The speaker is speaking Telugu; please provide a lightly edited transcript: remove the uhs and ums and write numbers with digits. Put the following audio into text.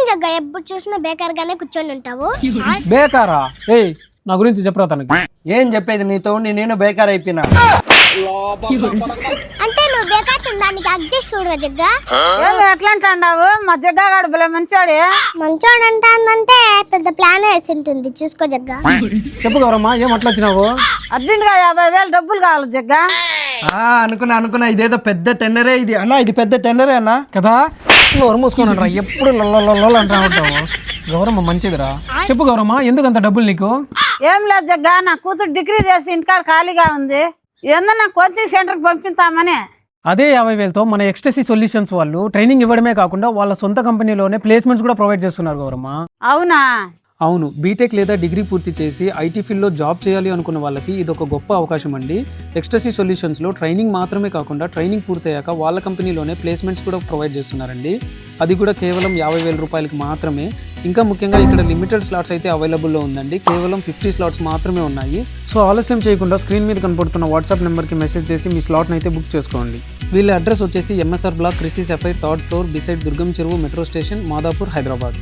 జగ్గ ఎప్పుడు చూసినా బేకార్ గానే కూర్చొని ఉంటావు? బేకారా? ఏయ్ నా గురించి చెప్పరా తనకి. ఏం చెప్పేది, నీతో ఉండి నేను బేకార్ అయిపోయినా. అంటే నువ్వు బేకార్ దానికి అడ్జస్ట్ చూడగా జగ్గ. ఎట్లా అంటావు? మా జగ్గాడు భలే మంచోడే. మంచోడు అంటానంటే పెద్ద ప్లాన్ వేసి ఉంటుంది, చూసుకో జగ్గ. చెప్పు గౌరమ్మ, ఏం అట్లా వచ్చినావు? అర్జెంట్ గా 50,000 డబ్బులు కావాలి జగ్గా. అనుకున్నా ఇదేదో పెద్ద టెండరే ఇది అన్నా, ఇది పెద్ద టెండరే అన్నా కదా. నోరు మూసుకొని రా, ఎప్పుడు లొల్ల అంటా ఉంటావు. గౌరమ్మ మంచిదిరా. చెప్పు గౌరమ్మ, ఎందుకు అంత డబ్బులు నీకు? ఏం లేదు జగ్గా, నా కూతురు డిగ్రీ చేసి ఇంటికాడ ఖాళీగా ఉంది, ఏందన్నా కోచింగ్ సెంటర్కి పంపిస్తామని. అదే 50,000తో మన ఎక్స్టసీ సొల్యూషన్స్ వాళ్ళు ట్రైనింగ్ ఇవ్వడమే కాకుండా వాళ్ళ సొంత కంపెనీలోనే ప్లేస్మెంట్స్ కూడా ప్రొవైడ్ చేస్తున్నారు గౌరమ్మ. అవునా? అవును, బీటెక్ లేదా డిగ్రీ పూర్తి చేసి ఐటీ ఫీల్డ్లో జాబ్ చేయాలి అనుకున్న వాళ్ళకి ఇది ఒక గొప్ప అవకాశం అండి. ఎక్స్టసీ సొల్యూషన్స్లో ట్రైనింగ్ మాత్రమే కాకుండా ట్రైనింగ్ పూర్తయ్యాక వాళ్ళ కంపెనీలోనే ప్లేస్మెంట్స్ కూడా ప్రొవైడ్ చేస్తున్నారండి. అది కూడా కేవలం 50,000 రూపాయలకి మాత్రమే. ఇంకా ముఖ్యంగా ఇక్కడ లిమిటెడ్ స్లాట్స్ అయితే అవైలబుల్లో ఉందండి. కేవలం 50 స్లాట్స్ మాత్రమే ఉన్నాయి. సో ఆలస్యం చేయకుండా స్క్రీన్ మీద కనపడుతున్న వాట్సాప్ నెంబర్కి మెసేజ్ చేసి మీ స్లాట్ని అయితే బుక్ చేసుకోండి. వీళ్ళ అడ్రస్ వచ్చేసి MSR block, Chrissy Sapphire, 3rd floor, beside Durgam Cheruvu metro station, Madhapur, Hyderabad.